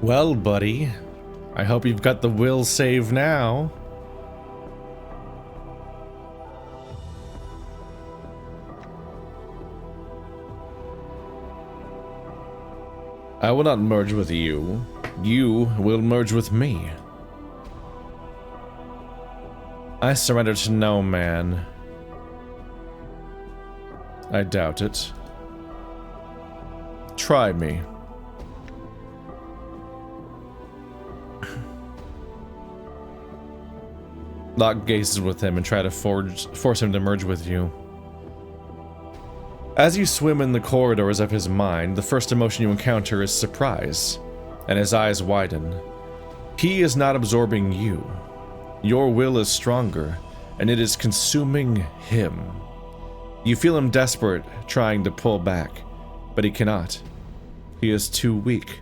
Well, buddy, I hope you've got the will save now. I will not merge with you. You will merge with me. I surrender to no man. I doubt it. Try me. Lock gazes with him and try to force him to merge with you. As you swim in the corridors of his mind, the first emotion you encounter is surprise, and his eyes widen. He is not absorbing you. Your will is stronger, and it is consuming him. You feel him desperate, trying to pull back, but he cannot. He is too weak,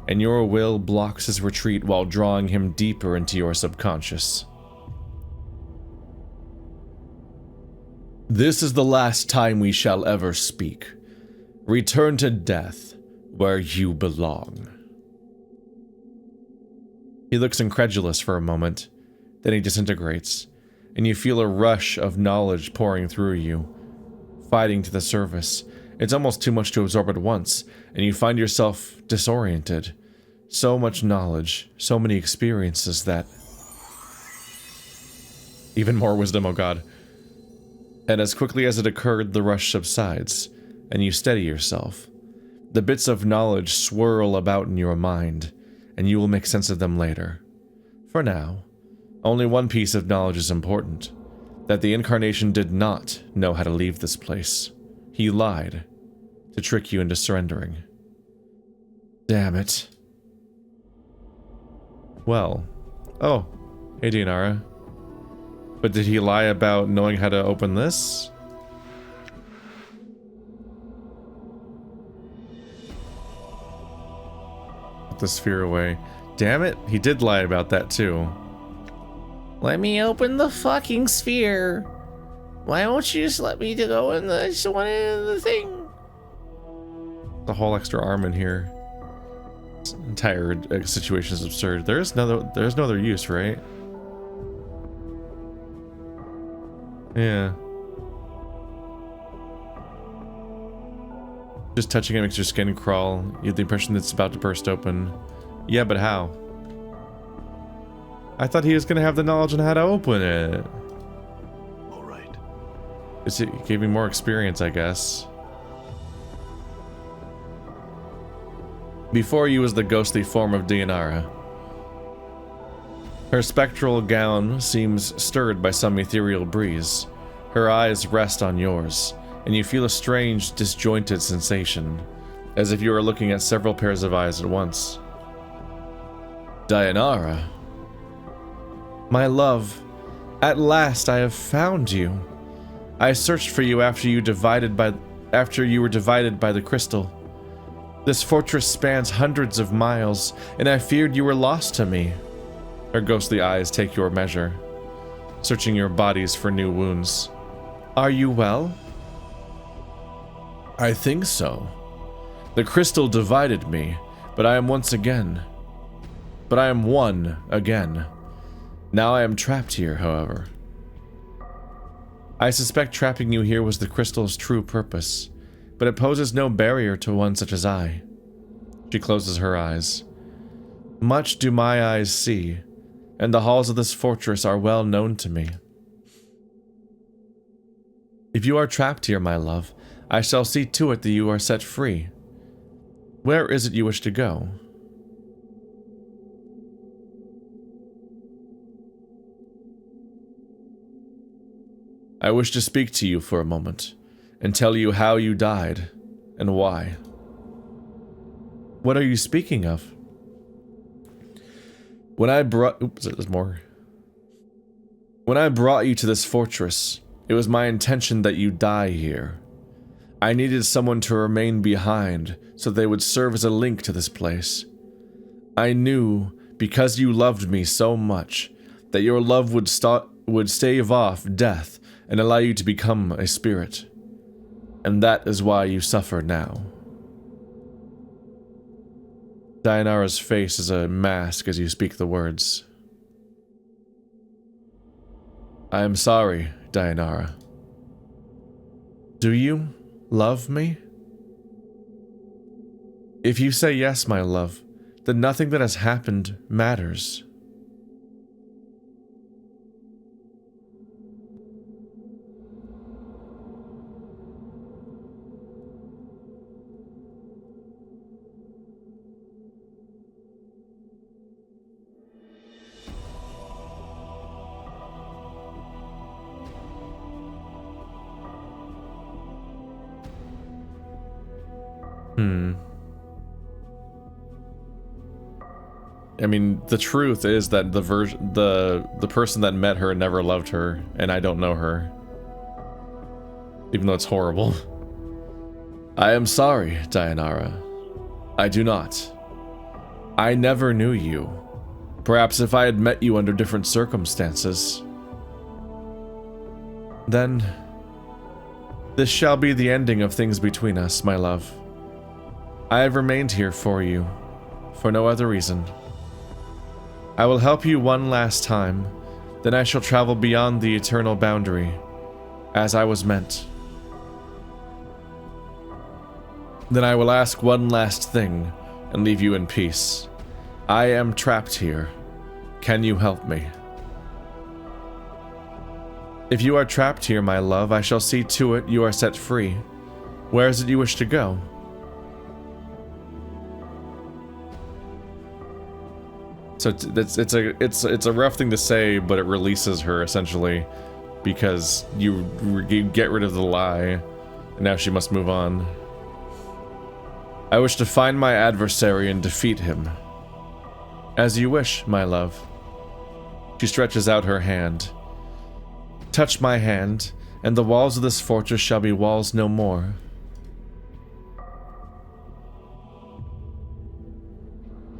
and your will blocks his retreat while drawing him deeper into your subconscious. This is the last time we shall ever speak. Return to death, where you belong. He looks incredulous for a moment, then he disintegrates, and you feel a rush of knowledge pouring through you, fighting to the surface. It's almost too much to absorb at once, and you find yourself disoriented. So much knowledge, so many experiences that... Even more wisdom, oh god. And as quickly as it occurred, the rush subsides, and you steady yourself. The bits of knowledge swirl about in your mind, and you will make sense of them later. For now, only one piece of knowledge is important, that the Incarnation did not know how to leave this place. He lied, to trick you into surrendering. Damn it. Well, oh, hey Dianara. But did he lie about knowing how to open this? Put the sphere away. Damn it, he did lie about that too. Let me open the fucking sphere. Why won't you just let me go in the, I just want in the thing. The whole extra arm in here. This entire situation is absurd. There's no other use, right? Yeah. Just touching it makes your skin crawl. You have the impression that it's about to burst open. Yeah, but how? I thought he was gonna have the knowledge on how to open it. Alright. It gave me more experience, I guess. Before you was the ghostly form of Dianara. Her spectral gown seems stirred by some ethereal breeze. Her eyes rest on yours, and you feel a strange, disjointed sensation, as if you were looking at several pairs of eyes at once. Dianara. My love, at last I have found you. I searched for you after you were divided by the crystal. This fortress spans hundreds of miles, and I feared you were lost to me. Her ghostly eyes take your measure, searching your bodies for new wounds. Are you well? I think so. The crystal divided me, but I am one again. Now I am trapped here, however. I suspect trapping you here was the crystal's true purpose, but it poses no barrier to one such as I. She closes her eyes. Much do my eyes see, and the halls of this fortress are well known to me. If you are trapped here, my love, I shall see to it that you are set free. Where is it you wish to go? I wish to speak to you for a moment, and tell you how you died, and why. What are you speaking of? When I brought you to this fortress, it was my intention that you die here. I needed someone to remain behind so they would serve as a link to this place. I knew, because you loved me so much, that your love would stave off death and allow you to become a spirit. And that is why you suffer now. Dianara's face is a mask as you speak the words. I am sorry, Dianara. Do you love me? If you say yes, my love, then nothing that has happened matters. I mean, the truth is that the person that met her never loved her, and I don't know her. Even though it's horrible. I am sorry, Dianara. I do not. I never knew you. Perhaps if I had met you under different circumstances. Then, this shall be the ending of things between us, my love. I have remained here for you, for no other reason. I will help you one last time, then I shall travel beyond the eternal boundary, as I was meant. Then I will ask one last thing, and leave you in peace. I am trapped here. Can you help me? If you are trapped here, my love, I shall see to it you are set free. Where is it you wish to go? So it's a rough thing to say, but it releases her essentially, because you get rid of the lie, and now she must move on. I wish to find my adversary and defeat him. As you wish, my love. She stretches out her hand. Touch my hand, and the walls of this fortress shall be walls no more.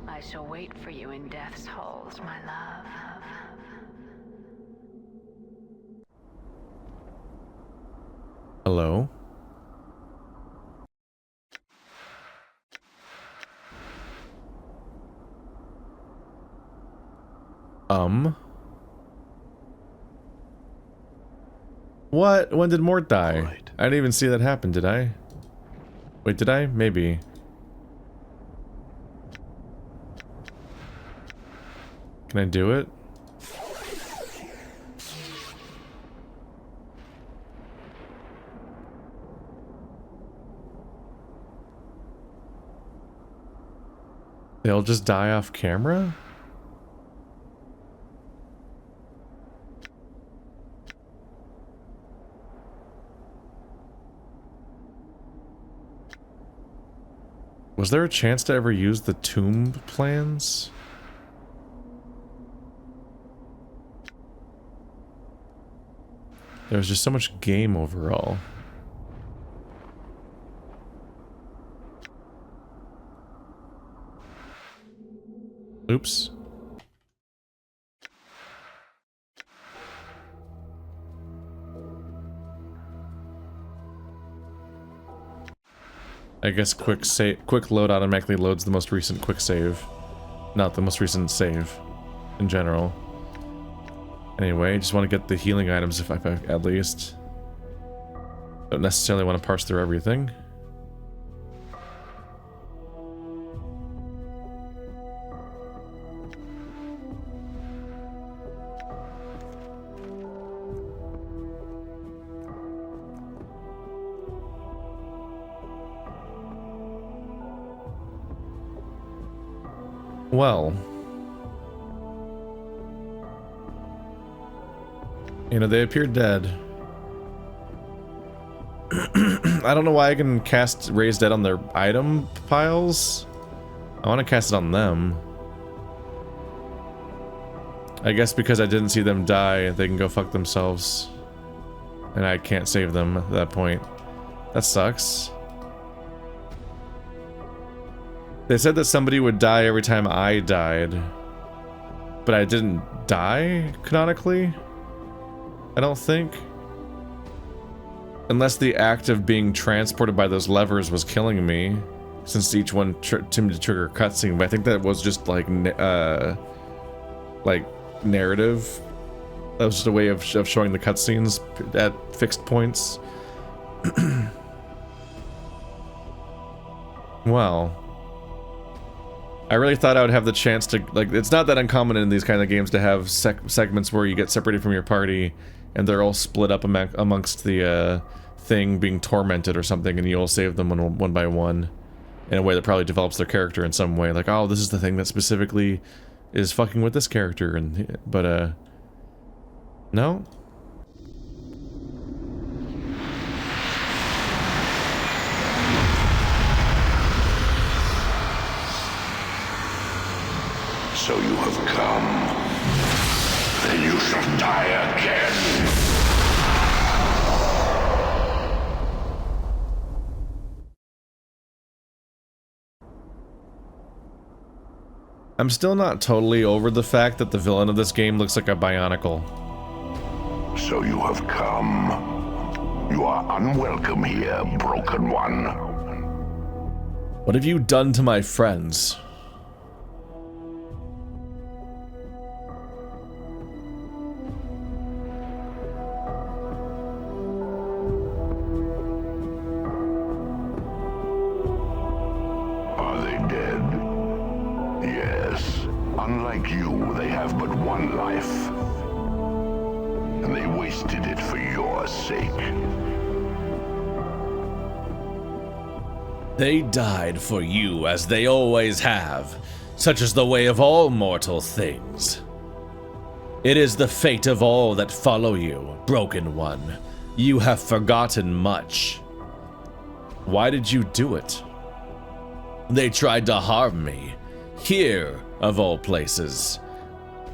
I shall wait for you in death's halls, my love. Hello? What? When did Morte die? Right. I didn't even see that happen, did I? Wait, did I? Maybe. Can I do it? They'll just die off camera? Was there a chance to ever use the tomb plans? There was just so much game overall. Oops. I guess quick load automatically loads the most recent quick save. Not the most recent save in general. Anyway, just want to get the healing items if I at least. Don't necessarily want to parse through everything. Well, you know, they appear dead. I don't know why I can cast Raise Dead on their item piles. I want to cast it on them. I guess because I didn't see them die, they can go fuck themselves. And I can't save them at that point. That sucks. They said that somebody would die every time I died. But I didn't die, canonically? I don't think. Unless the act of being transported by those levers was killing me. since each one seemed to trigger a cutscene, but I think that was just like narrative. That was just a way of showing the cutscenes at fixed points. Well, I really thought I would have the chance to, like, it's not that uncommon in these kind of games to have segments where you get separated from your party and they're all split up amongst the thing being tormented or something, and you'll save them one by one in a way that probably develops their character in some way. Like, oh, this is the thing that specifically is fucking with this character, but no. So you have come. Then you shall die again. I'm still not totally over the fact that the villain of this game looks like a Bionicle. So you have come. You are unwelcome here, Broken One. What have you done to my friends? Are they dead? Yes. Unlike you, they have but one life. And they wasted it for your sake. They died for you, as they always have. Such is the way of all mortal things. It is the fate of all that follow you, Broken One. You have forgotten much. Why did you do it? They tried to harm me. Here, of all places.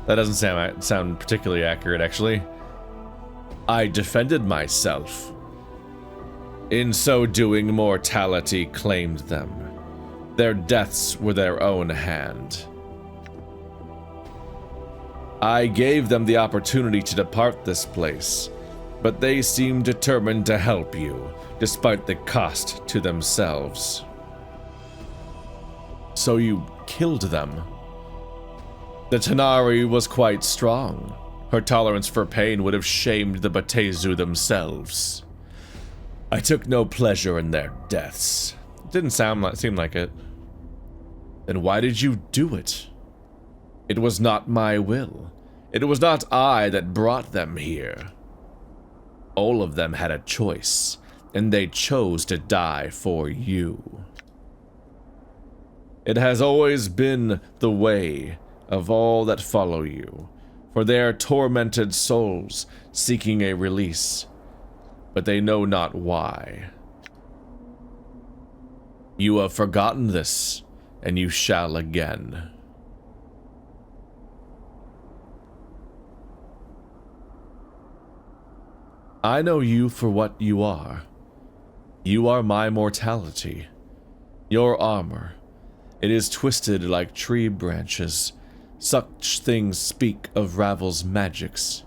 That doesn't sound particularly accurate, actually. I defended myself. In so doing, mortality claimed them. Their deaths were their own hand. I gave them the opportunity to depart this place, but they seemed determined to help you, despite the cost to themselves. So you killed them? The Tanari was quite strong. Her tolerance for pain would have shamed the Batezu themselves. I took no pleasure in their deaths. Didn't seem like it. Then why did you do it? It was not my will. It was not I that brought them here. All of them had a choice, and they chose to die for you. It has always been the way of all that follow you, for they are tormented souls seeking a release, but they know not why. You have forgotten this, and you shall again. I know you for what you are. You are my mortality. Your armor. It is twisted like tree branches. Such things speak of Ravel's magics.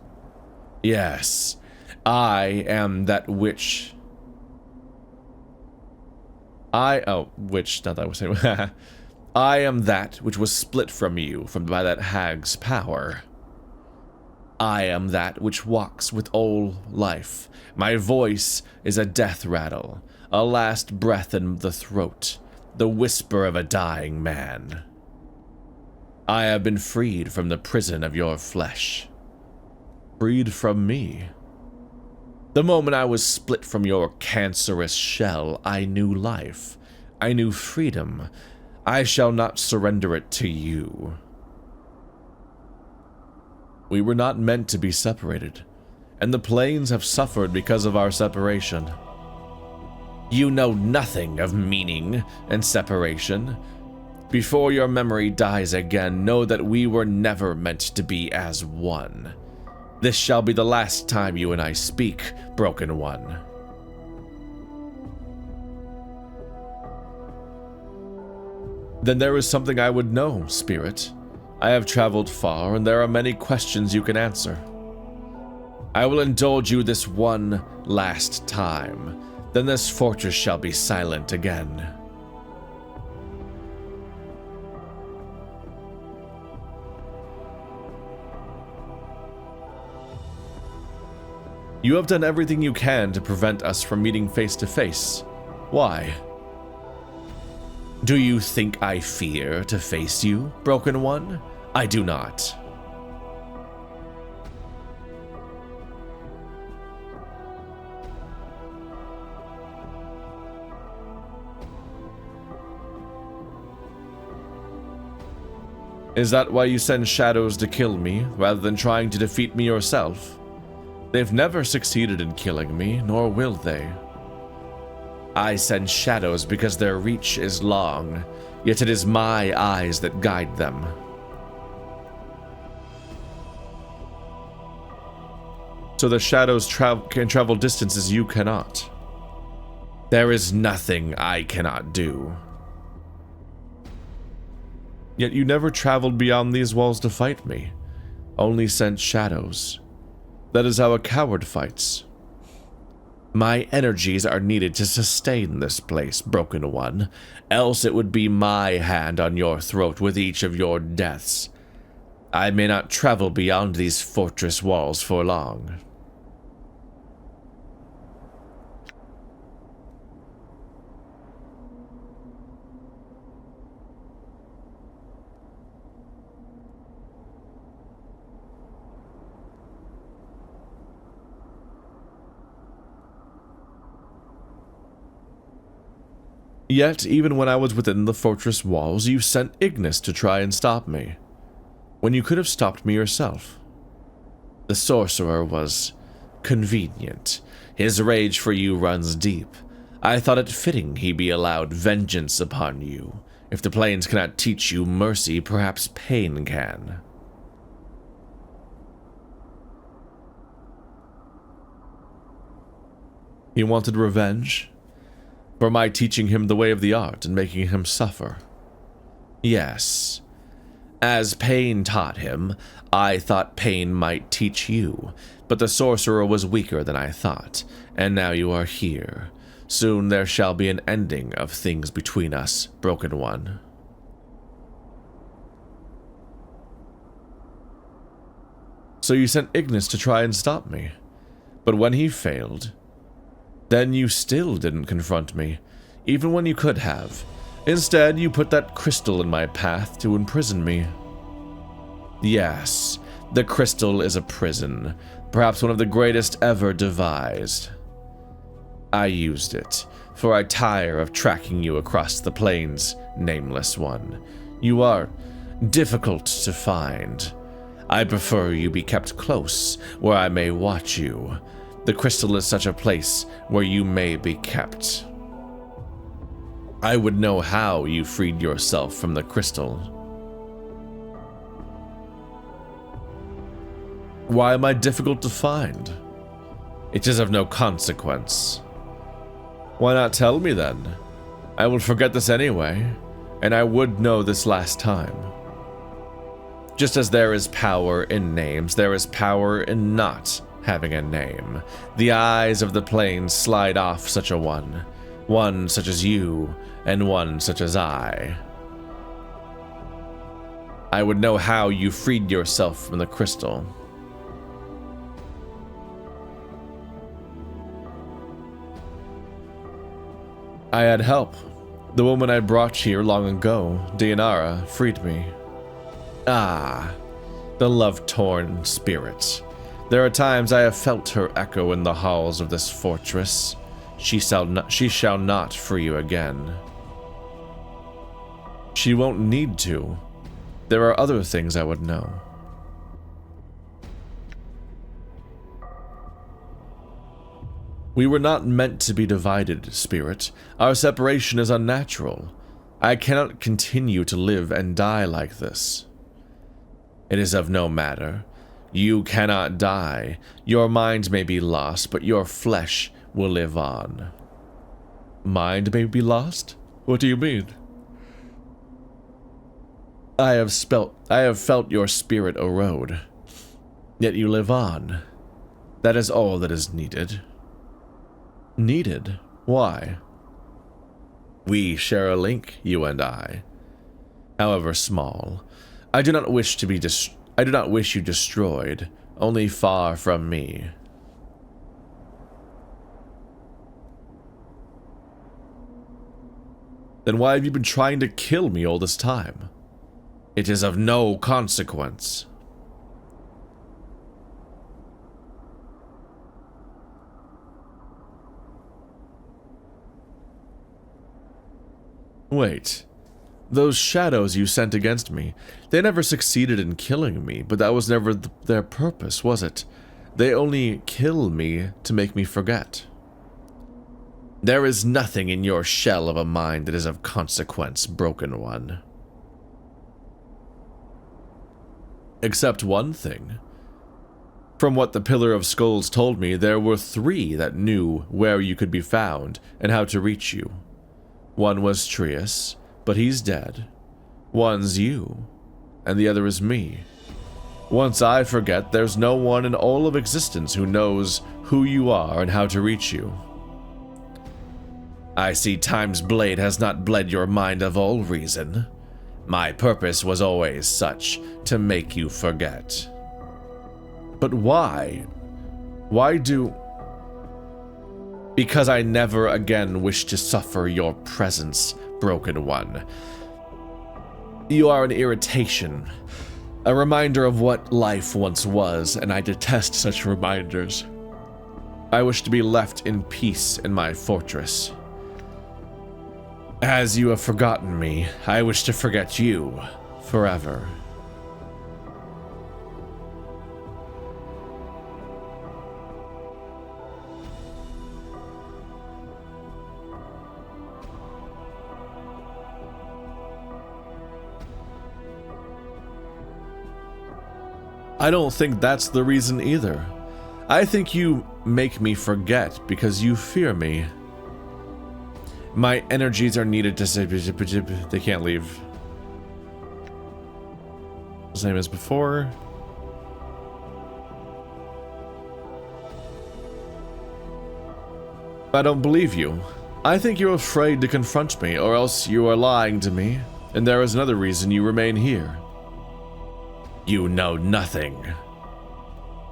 Yes, I am that witch. I am that which was split from you by that hag's power. I am that which walks with all life. My voice is a death rattle, a last breath in the throat, the whisper of a dying man. I have been freed from the prison of your flesh. Freed from me? The moment I was split from your cancerous shell, I knew life. I knew freedom. I shall not surrender it to you. We were not meant to be separated, and the planes have suffered because of our separation. You know nothing of meaning and separation. Before your memory dies again, know that we were never meant to be as one. This shall be the last time you and I speak, Broken One. Then there is something I would know, Spirit. I have traveled far, and there are many questions you can answer. I will indulge you this one last time, then this fortress shall be silent again. You have done everything you can to prevent us from meeting face to face. Why? Do you think I fear to face you, Broken One? I do not. Is that why you send shadows to kill me, rather than trying to defeat me yourself? They've never succeeded in killing me, nor will they. I send shadows because their reach is long, yet it is my eyes that guide them. So the shadows can travel distances you cannot. There is nothing I cannot do. Yet you never traveled beyond these walls to fight me, only sent shadows. That is how a coward fights. My energies are needed to sustain this place, Broken One, else it would be my hand on your throat with each of your deaths. I may not travel beyond these fortress walls for long. Yet, even when I was within the fortress walls, you sent Ignis to try and stop me, when you could have stopped me yourself. The sorcerer was convenient. His rage for you runs deep. I thought it fitting he be allowed vengeance upon you. If the plains cannot teach you mercy, perhaps pain can. He wanted revenge? For my teaching him the way of the art and making him suffer? Yes. As pain taught him, I thought pain might teach you, but the sorcerer was weaker than I thought, and now you are here. Soon there shall be an ending of things between us, Broken One. So you sent Ignis to try and stop me, but when he failed, then you still didn't confront me, even when you could have. Instead, you put that crystal in my path to imprison me. Yes, the crystal is a prison, perhaps one of the greatest ever devised. I used it, for I tire of tracking you across the plains, Nameless One. You are difficult to find. I prefer you be kept close, where I may watch you. The crystal is such a place where you may be kept. I would know how you freed yourself from the crystal. Why am I difficult to find? It is of no consequence. Why not tell me then? I will forget this anyway, and I would know this last time. Just as there is power in names, there is power in not having a name. The eyes of the plains slide off such a one such as you, and one such as I. I would know how you freed yourself from the crystal. I had help. The woman I brought here long ago, Dianara, freed me. Ah, the love-torn spirit. There are times I have felt her echo in the halls of this fortress. She shall not free you again. She won't need to. There are other things I would know. We were not meant to be divided, Spirit. Our separation is unnatural. I cannot continue to live and die like this. It is of no matter. You cannot die. Your mind may be lost, but your flesh will live on. Mind may be lost? What do you mean? I have felt your spirit erode. Yet you live on. That is all that is needed. Needed? Why? We share a link, you and I. However small. I do not wish you destroyed, only far from me. Then why have you been trying to kill me all this time? It is of no consequence. Wait. Those shadows you sent against me, they never succeeded in killing me, but that was never their purpose, was it? They only kill me to make me forget. There is nothing in your shell of a mind that is of consequence, Broken One. Except one thing. From what the Pillar of Skulls told me, there were 3 that knew where you could be found and how to reach you. One was Trius, but he's dead. One's you, and the other is me. Once I forget, there's no one in all of existence who knows who you are and how to reach you. I see Time's blade has not bled your mind of all reason. My purpose was always such, to make you forget. But why? Why do... Because I never again wish to suffer your presence, Broken One. You are an irritation, a reminder of what life once was, and I detest such reminders. I wish to be left in peace in my fortress. As you have forgotten me, I wish to forget you forever. I don't think that's the reason either. I think you make me forget because you fear me. My energies are needed to say... They can't leave. Same as before. I don't believe you. I think you're afraid to confront me, or else you are lying to me, and there is another reason you remain here. You know nothing.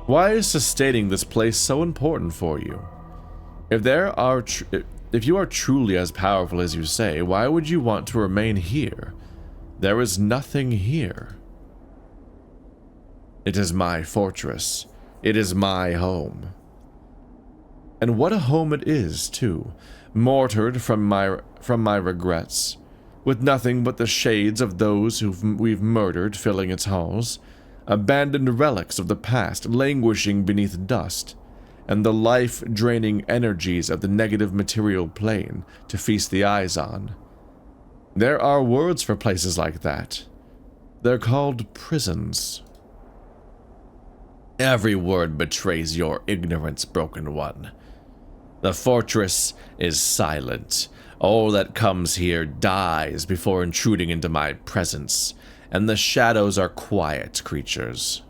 Why is sustaining this place so important for you? If you are truly as powerful as you say, why would you want to remain here? There is nothing here. It is my fortress. It is my home. And what a home it is, too. Mortared from my regrets, with nothing but the shades of those we've murdered filling its halls, abandoned relics of the past languishing beneath dust, and the life-draining energies of the negative material plane to feast the eyes on. There are words for places like that. They're called prisons. Every word betrays your ignorance, Broken One. The fortress is silent. All that comes here dies before intruding into my presence, and the shadows are quiet creatures.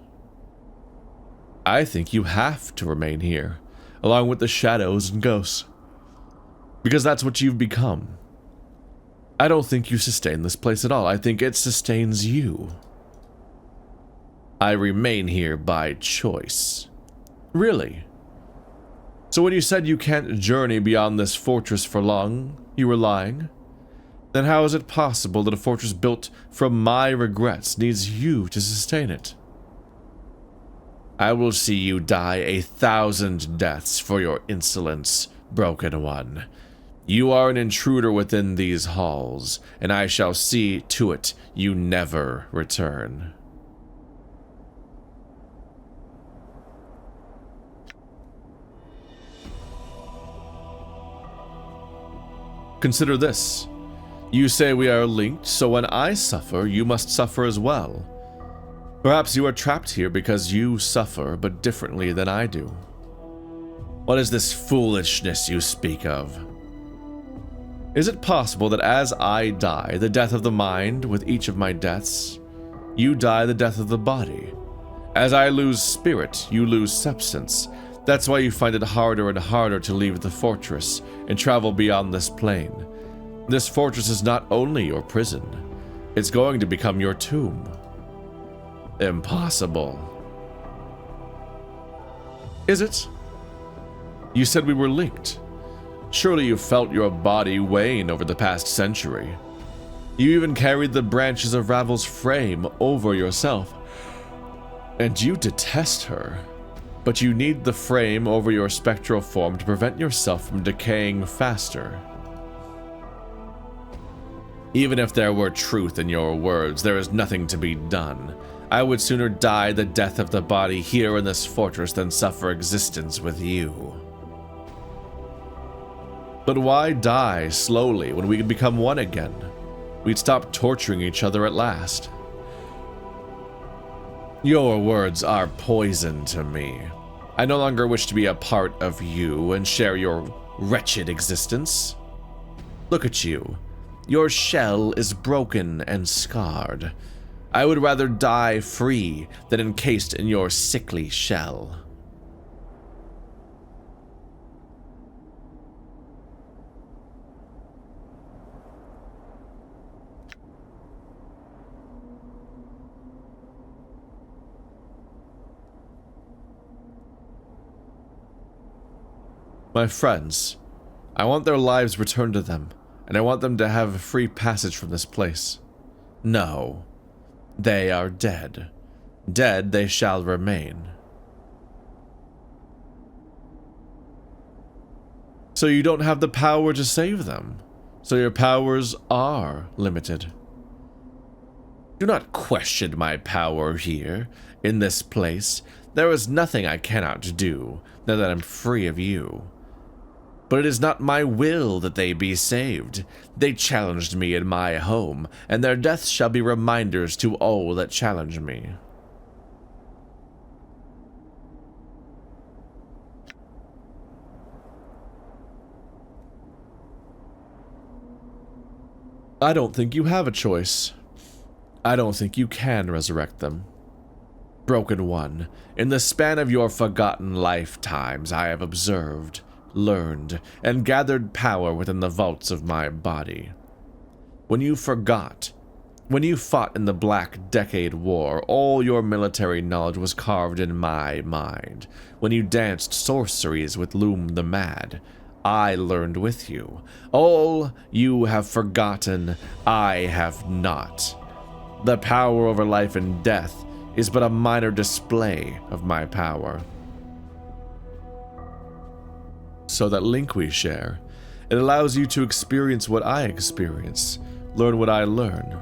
I think you have to remain here, along with the shadows and ghosts, because that's what you've become. I don't think you sustain this place at all. I think it sustains you. I remain here by choice. Really? So when you said you can't journey beyond this fortress for long, you were lying? Then how is it possible that a fortress built from my regrets needs you to sustain it? I will see you die 1,000 deaths for your insolence, Broken One. You are an intruder within these halls, and I shall see to it you never return. Consider this. You say we are linked, so when I suffer, you must suffer as well. Perhaps you are trapped here because you suffer, but differently than I do. What is this foolishness you speak of? Is it possible that as I die, the death of the mind with each of my deaths, you die the death of the body? As I lose spirit, you lose substance. That's why you find it harder and harder to leave the fortress and travel beyond this plane. This fortress is not only your prison, it's going to become your tomb. Impossible. Is it? You said we were linked. Surely you felt your body wane over the past century. You even carried the branches of Ravel's frame over yourself. And you detest her. But you need the frame over your spectral form to prevent yourself from decaying faster. Even if there were truth in your words, there is nothing to be done. I would sooner die the death of the body here in this fortress than suffer existence with you. But why die slowly when we could become one again? We'd stop torturing each other at last. Your words are poison to me. I no longer wish to be a part of you and share your wretched existence. Look at you. Your shell is broken and scarred. I would rather die free than encased in your sickly shell. My friends, I want their lives returned to them, and I want them to have a free passage from this place. No, they are dead. Dead they shall remain. So you don't have the power to save them. So your powers are limited. Do not question my power here, in this place. There is nothing I cannot do, now that I'm free of you. But it is not my will that they be saved. They challenged me in my home, and their deaths shall be reminders to all that challenge me. I don't think you have a choice. I don't think you can resurrect them. Broken One, in the span of your forgotten lifetimes, I have observed, learned, and gathered power within the vaults of my body. When you forgot, when you fought in the Black Decade War, all your military knowledge was carved in my mind. When you danced sorceries with Loom the Mad, I learned with you. All you have forgotten, I have not. The power over life and death is but a minor display of my power. So that link we share, it allows you to experience what I experience, learn what I learn.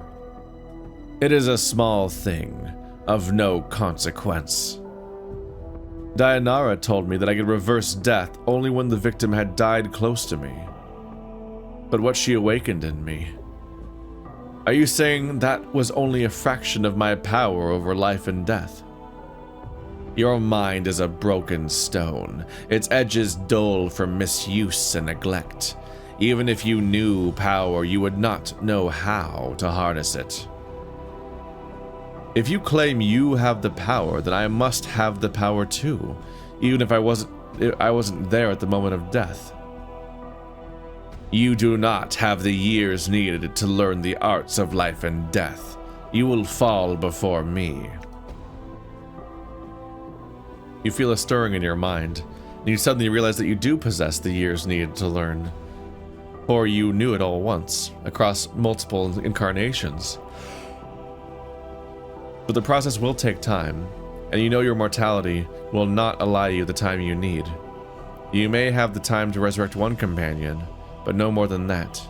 It is a small thing, of no consequence. Dayanara told me that I could reverse death only when the victim had died close to me. But what she awakened in me. Are you saying that was only a fraction of my power over life and death? Your mind is a broken stone, its edges dull from misuse and neglect. Even if you knew power, you would not know how to harness it. If you claim you have the power, then I must have the power too, even if I wasn't there at the moment of death. You do not have the years needed to learn the arts of life and death. You will fall before me. You feel a stirring in your mind, and you suddenly realize that you do possess the years needed to learn. Or you knew it all once, across multiple incarnations. But the process will take time, and you know your mortality will not allow you the time you need. You may have the time to resurrect one companion, but no more than that.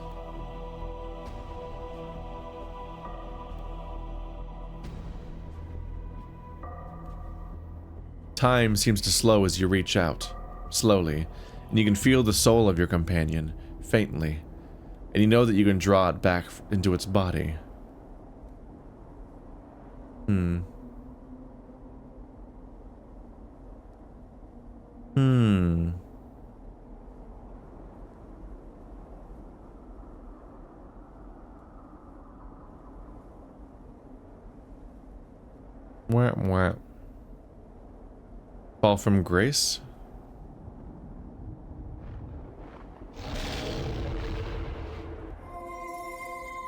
Time seems to slow as you reach out, slowly, and you can feel the soul of your companion, faintly, and you know that you can draw it back into its body. Wah. Fall from grace?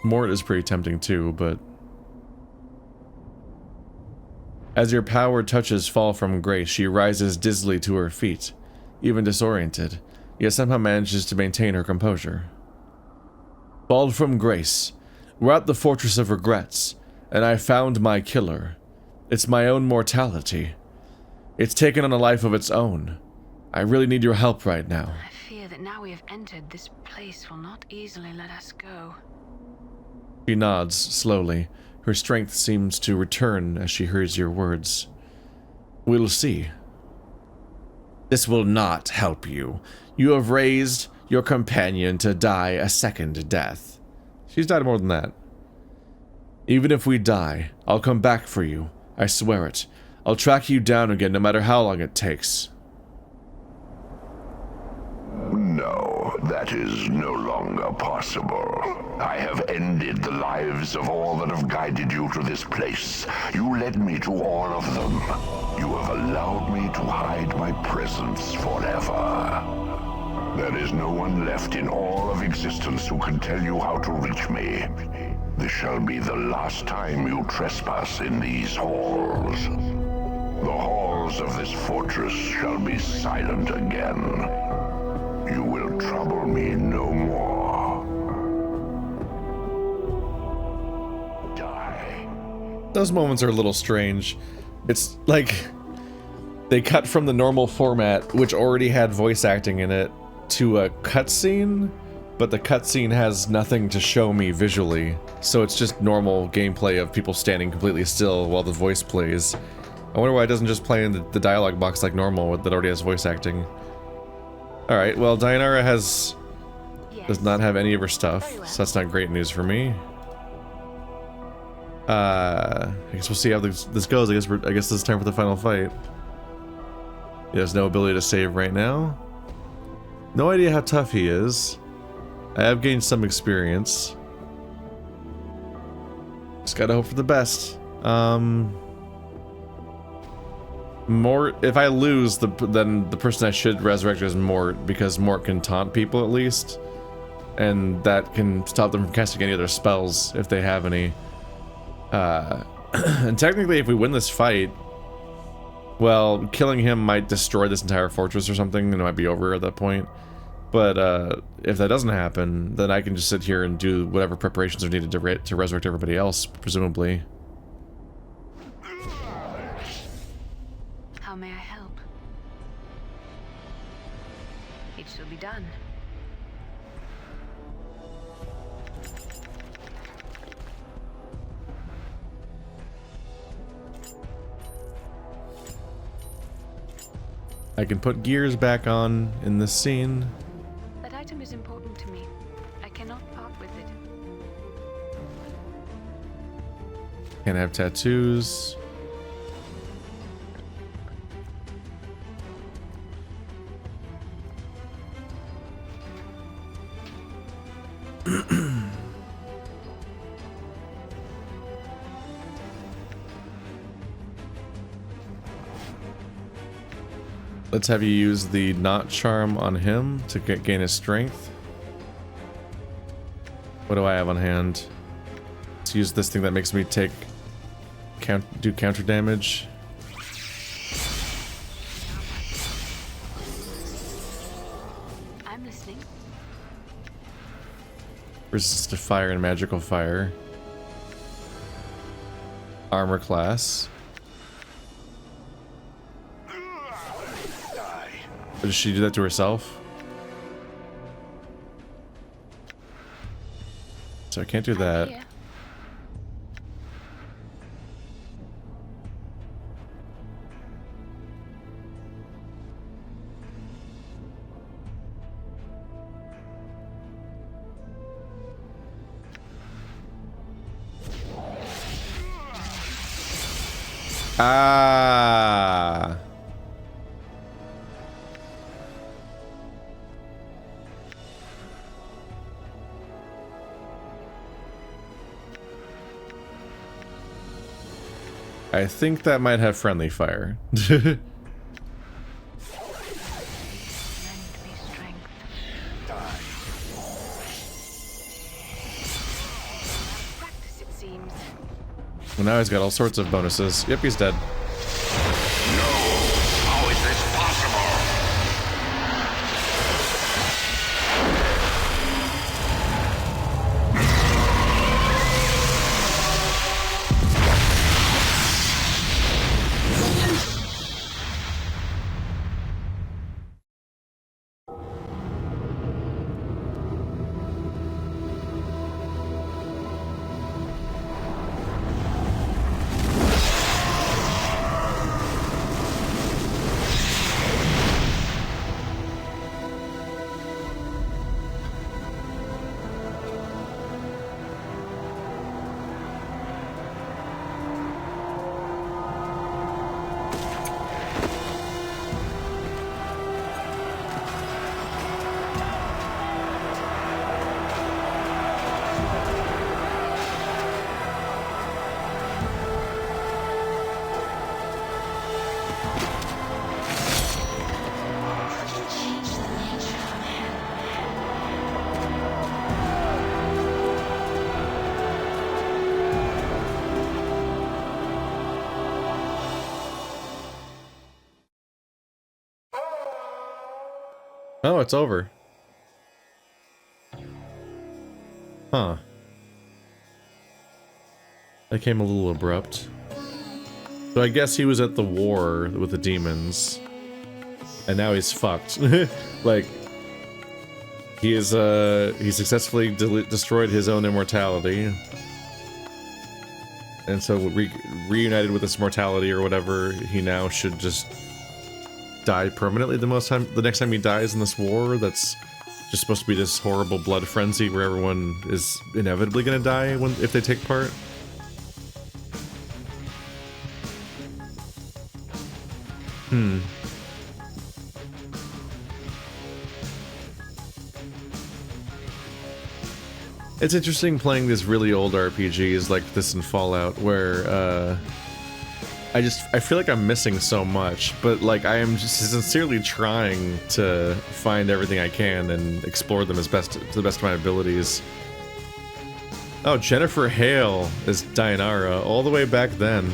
Morte is pretty tempting too, but as your power touches Fall from Grace, she rises dizzily to her feet, even disoriented, yet somehow manages to maintain her composure. Fall from grace. We're at the Fortress of Regrets, and I found my killer. It's my own mortality. It's taken on a life of its own. I really need your help right now. I fear that now we have entered, this place will not easily let us go. She nods slowly. Her strength seems to return as she hears your words. We'll see. This will not help you. You have raised your companion to die a second death. She's died more than that. Even if we die, I'll come back for you. I swear it. I'll track you down again no matter how long it takes. No, that is no longer possible. I have ended the lives of all that have guided you to this place. You led me to all of them. You have allowed me to hide my presence forever. There is no one left in all of existence who can tell you how to reach me. This shall be the last time you trespass in these halls. The halls of this fortress shall be silent again. You will trouble me no more. Die. Those moments are a little strange. It's like they cut from the normal format, which already had voice acting in it, to a cutscene, but the cutscene has nothing to show me visually, so it's just normal gameplay of people standing completely still while the voice plays. I wonder why it doesn't just play in the dialogue box like normal that already has voice acting. Alright, well, Dayanara does not have any of her stuff, so that's not great news for me. I guess we'll see how this goes. I guess this is time for the final fight. He has no ability to save right now. No idea how tough he is. I have gained some experience. Just gotta hope for the best. Mort, if I lose, then the person I should resurrect is Mort, because Mort can taunt people at least, and that can stop them from casting any other spells if they have any. And technically, if we win this fight, well, killing him might destroy this entire fortress or something, and it might be over at that point. But if that doesn't happen, then I can just sit here and do whatever preparations are needed to resurrect everybody else, presumably. How may I help? It shall be done. I can put gears back on in this scene. That item is important to me. I cannot part with it. Can't have tattoos. Let's have you use the knot charm on him to gain his strength. What do I have on hand? Let's use this thing that makes me do counter damage. I'm listening. Resist to fire and magical fire. Armor class. Or does she do that to herself? So I can't do that. Here. Ah. I think that might have friendly fire. Lend me strength. Practice, it seems. Well, now he's got all sorts of bonuses. Yep, he's dead. How is this possible? Oh, it's over. Huh. That came a little abrupt. So I guess he was at the war with the demons. And now he's fucked. Like, he successfully destroyed his own immortality. And so reunited with this mortality or whatever, he now should just die permanently the next time he dies in this war. That's just supposed to be this horrible blood frenzy where everyone is inevitably gonna die if they take part. It's interesting playing these really old RPGs like this in Fallout, where I feel like I'm missing so much, but like I am just sincerely trying to find everything I can and explore them to the best of my abilities. Oh, Jennifer Hale is Dianara all the way back then.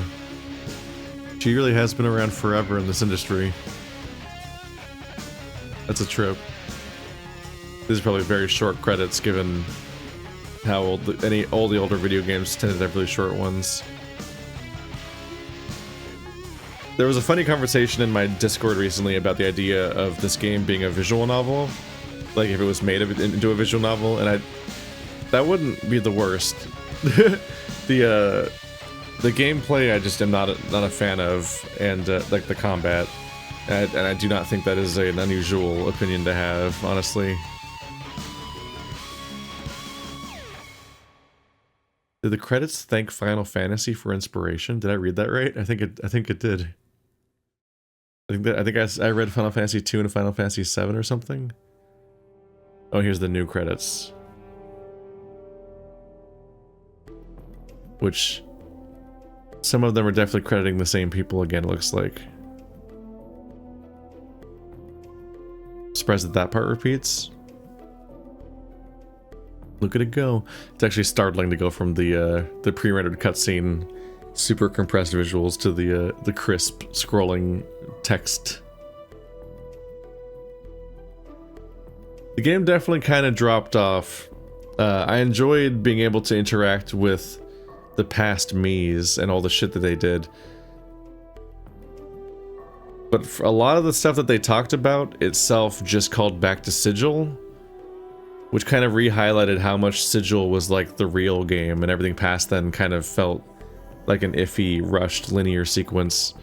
She really has been around forever in this industry. That's a trip. These are probably very short credits given how old all the older video games tended to have really short ones. There was a funny conversation in my Discord recently about the idea of this game being a visual novel. Like if it was made into a visual novel, and that wouldn't be the worst. The gameplay I just am not a fan of, and like the combat, and I do not think that is an unusual opinion to have, honestly. Did the credits thank Final Fantasy for inspiration? Did I read that right? I think it did. I think I read Final Fantasy 2 and Final Fantasy 7 or something. Oh, here's the new credits. Which some of them are definitely crediting the same people again, it looks like. Surprised that part repeats. Look at it go. It's actually startling to go from the pre-rendered cutscene, super compressed visuals to the crisp scrolling text. The game definitely kind of dropped off. I enjoyed being able to interact with the past me's and all the shit that they did. But for a lot of the stuff that they talked about itself just called back to Sigil, which kind of re-highlighted how much Sigil was like the real game, and everything past then kind of felt like an iffy, rushed linear sequence.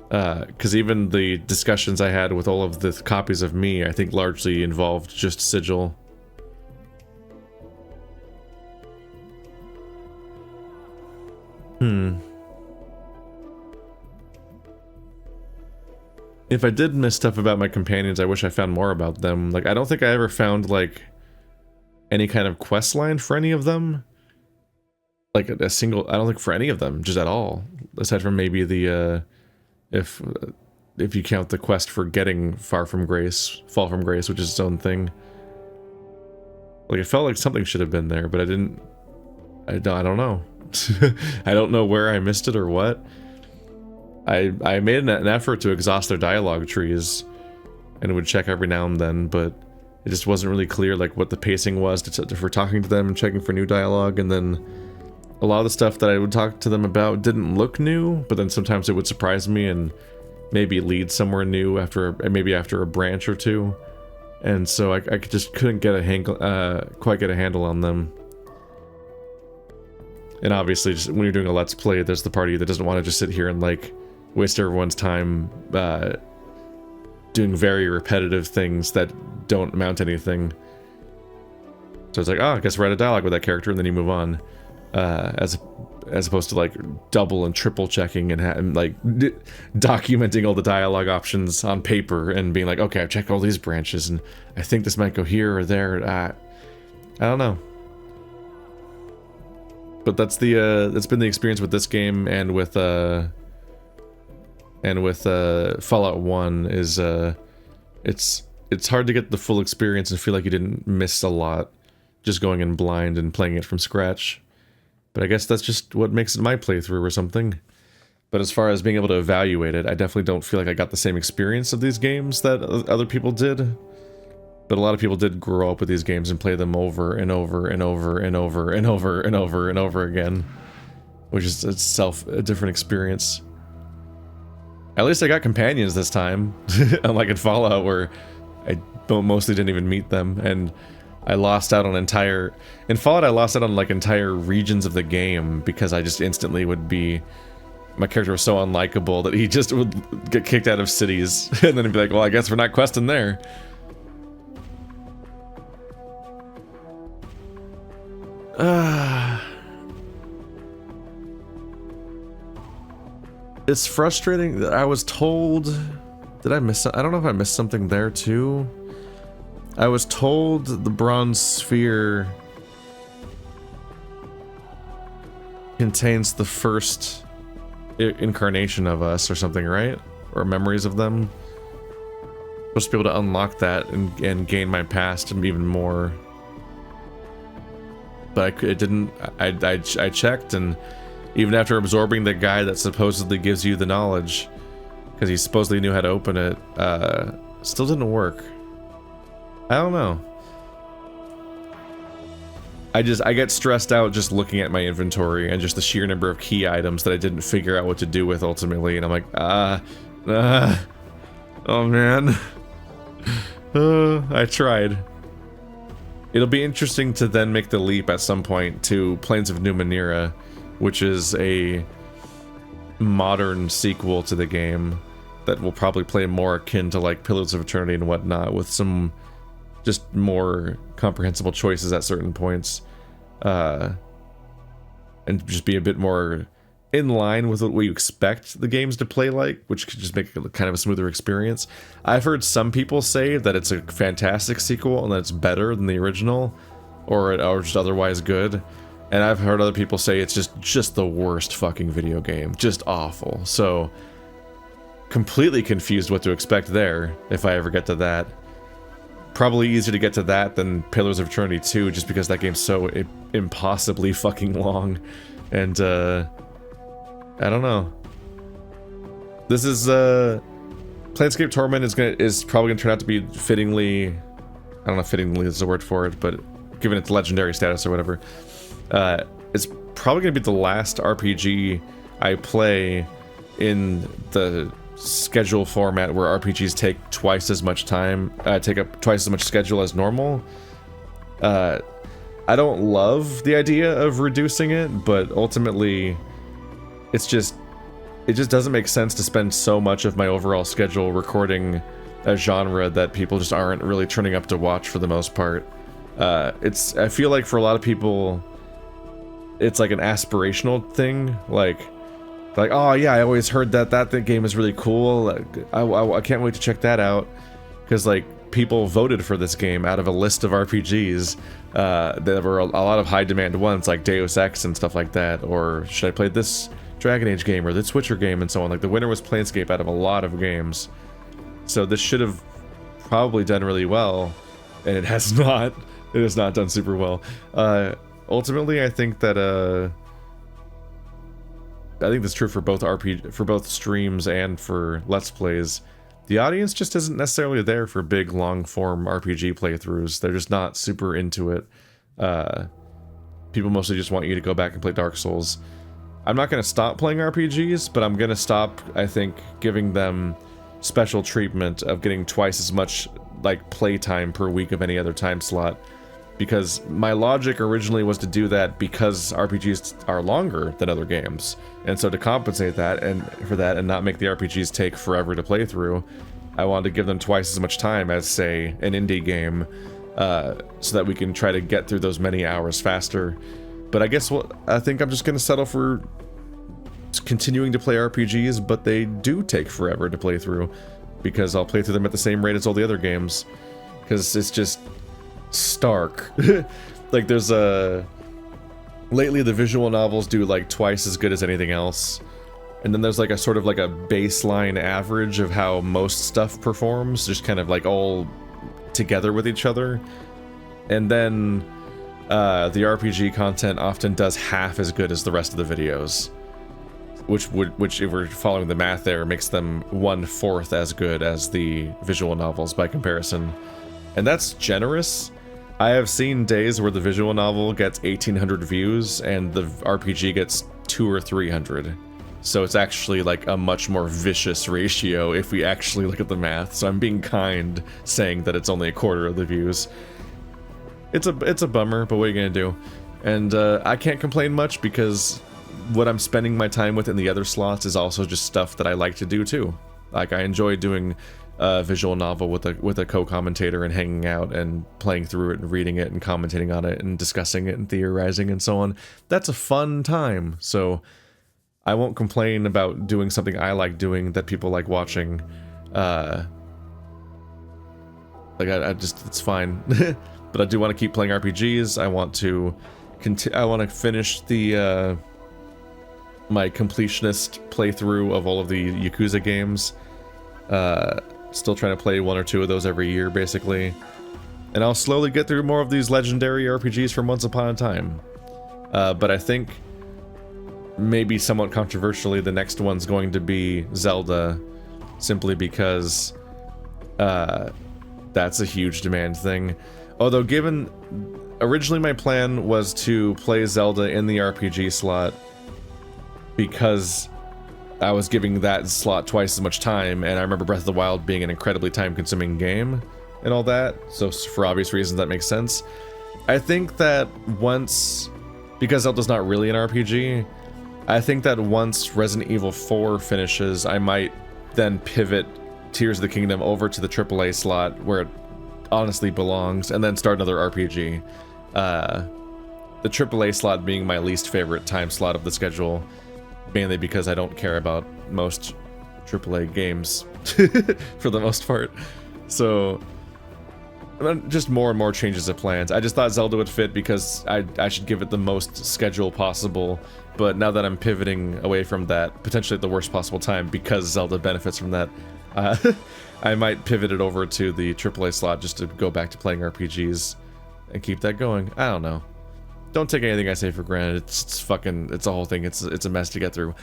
Because even the discussions I had with all of the copies of me, I think largely involved just Sigil. If I did miss stuff about my companions, I wish I found more about them. Like, I don't think I ever found, like, any kind of quest line for any of them. Like, a single... I don't think for any of them, just at all. Aside from maybe the, if you count the quest for getting Fall from Grace, which is its own thing. Like, it felt like something should have been there, but I don't know. I don't know where I missed it or what. I made an effort to exhaust their dialogue trees and would check every now and then, but it just wasn't really clear like what the pacing was for talking to them and checking for new dialogue. And then a lot of the stuff that I would talk to them about didn't look new, but then sometimes it would surprise me and maybe lead somewhere new after a branch or two. And so I just couldn't get quite get a handle on them. And obviously, just when you're doing a Let's Play, there's the party that doesn't want to just sit here and like waste everyone's time doing very repetitive things that don't amount to anything. So it's like, oh, I guess write a dialogue with that character and then you move on. As opposed to like double and triple checking and like documenting all the dialogue options on paper and being like, okay, I've checked all these branches and I think this might go here or there. I don't know. But that's been the experience with this game and with Fallout 1 is it's hard to get the full experience and feel like you didn't miss a lot just going in blind and playing it from scratch. But I guess that's just what makes it my playthrough or something. But as far as being able to evaluate it, I definitely don't feel like I got the same experience of these games that other people did. But a lot of people did grow up with these games and play them over and over and over and over and over and over and over again, which is itself a different experience. At least I got companions this time, unlike in Fallout where I mostly didn't even meet them, and I lost out on entire... In Fallout I lost out on like entire regions of the game because I just instantly would be... My character was so unlikable that he just would get kicked out of cities, and then he'd be like, well, I guess we're not questing there. It's frustrating that I was told... Did I miss... I don't know if I missed something there too. I was told the bronze sphere contains the first incarnation of us or something, right? Or memories of them. I'm supposed to be able to unlock that and gain my past and even more. But it didn't... I checked, and even after absorbing the guy that supposedly gives you the knowledge, because he supposedly knew how to open it, still didn't work. I don't know. I get stressed out just looking at my inventory and just the sheer number of key items that I didn't figure out what to do with ultimately, and I'm like, oh man. I tried. It'll be interesting to then make the leap at some point to Plains of Numenera, which is a modern sequel to the game that will probably play more akin to like Pillars of Eternity and whatnot, with some just more comprehensible choices at certain points, and just be a bit more in line with what we expect the games to play like, which could just make it kind of a smoother experience. I've heard some people say that it's a fantastic sequel and that it's better than the original, or just otherwise good, and I've heard other people say it's just the worst fucking video game, just awful. So completely confused what to expect there if I ever get to that. Probably easier to get to that than Pillars of Eternity 2, just because that game's so impossibly fucking long. And I don't know. This is Planescape Torment is probably gonna turn out to be fittingly, I don't know if fittingly is the word for it, but given its legendary status or whatever, it's probably gonna be the last RPG I play in the schedule format where RPGs take twice as much time, take up twice as much schedule as normal. I don't love the idea of reducing it, but ultimately it just doesn't make sense to spend so much of my overall schedule recording a genre that people just aren't really turning up to watch for the most part. I feel like for a lot of people it's like an aspirational thing, like, oh yeah, I always heard that game is really cool. I can't wait to check that out, because like people voted for this game out of a list of RPGs. There were a lot of high demand ones like Deus Ex and stuff like that, or should I play this Dragon Age game or this Witcher game and so on. Like the winner was Planescape out of a lot of games, so this should have probably done really well, and it has not. It has not done super well. Ultimately, I think that I think that's true for both streams and for Let's Plays. The audience just isn't necessarily there for big, long-form RPG playthroughs. They're just not super into it. People mostly just want you to go back and play Dark Souls. I'm not going to stop playing RPGs, but I'm going to stop, I think, giving them special treatment of getting twice as much like playtime per week of any other time slot. Because my logic originally was to do that because RPGs are longer than other games. And so to compensate that and not make the RPGs take forever to play through, I wanted to give them twice as much time as, say, an indie game, so that we can try to get through those many hours faster. But I guess I think I'm just going to settle for continuing to play RPGs, but they do take forever to play through, because I'll play through them at the same rate as all the other games. Because it's just stark. Like there's lately the visual novels do like twice as good as anything else, and then there's like a sort of like a baseline average of how most stuff performs, just kind of like all together with each other, and then the RPG content often does half as good as the rest of the videos, which if we're following the math there, makes them 1/4 as good as the visual novels by comparison. And that's generous. I have seen days where the visual novel gets 1,800 views and the RPG gets 200 or 300. So it's actually like a much more vicious ratio if we actually look at the math. So I'm being kind saying that it's only a quarter of the views. It's a bummer, but what are you gonna do? And I can't complain much because what I'm spending my time with in the other slots is also just stuff that I like to do too. Like I enjoy doing a visual novel with a co-commentator and hanging out and playing through it and reading it and commentating on it and discussing it and theorizing and so on. That's a fun time. So I won't complain about doing something I like doing that people like watching. I just, it's fine. But I do want to keep playing RPGs. I want to finish the my completionist playthrough of all of the Yakuza games. Still trying to play 1 or 2 of those every year, basically. And I'll slowly get through more of these legendary RPGs from Once Upon a Time. But I think, maybe somewhat controversially, the next one's going to be Zelda, simply because that's a huge demand thing. Although, given... Originally my plan was to play Zelda in the RPG slot because I was giving that slot twice as much time, and I remember Breath of the Wild being an incredibly time-consuming game and all that, so for obvious reasons that makes sense. I think that once... Because Zelda's not really an RPG, I think that once Resident Evil 4 finishes, I might then pivot Tears of the Kingdom over to the AAA slot, where it honestly belongs, and then start another RPG. The AAA slot being my least favorite time slot of the schedule, mainly because I don't care about most AAA games for the most part. So just more and more changes of plans. I just thought Zelda would fit because I should give it the most schedule possible, but now that I'm pivoting away from that, potentially at the worst possible time because Zelda benefits from that, I might pivot it over to the AAA slot just to go back to playing RPGs and keep that going. I don't know. Don't take anything I say for granted. It's a whole thing. It's a mess to get through.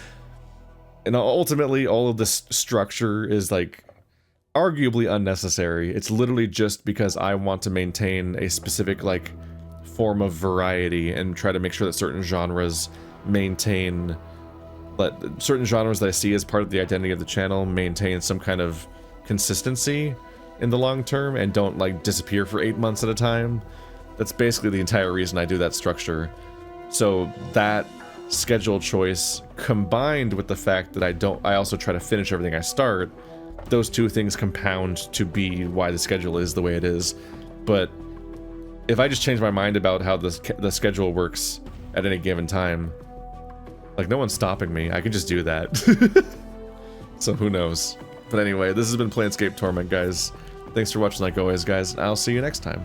And ultimately, all of this structure is like arguably unnecessary. It's literally just because I want to maintain a specific like form of variety and try to make sure that certain genres maintain, certain genres that I see as part of the identity of the channel maintain some kind of consistency in the long term and don't like disappear for 8 months at a time. That's basically the entire reason I do that structure. So that schedule choice, combined with the fact that I also try to finish everything I start, those two things compound to be why the schedule is the way it is. But if I just change my mind about how the schedule works at any given time, like, no one's stopping me. I can just do that. So who knows? But anyway, this has been Planescape Torment, guys. Thanks for watching like always, guys. I'll see you next time.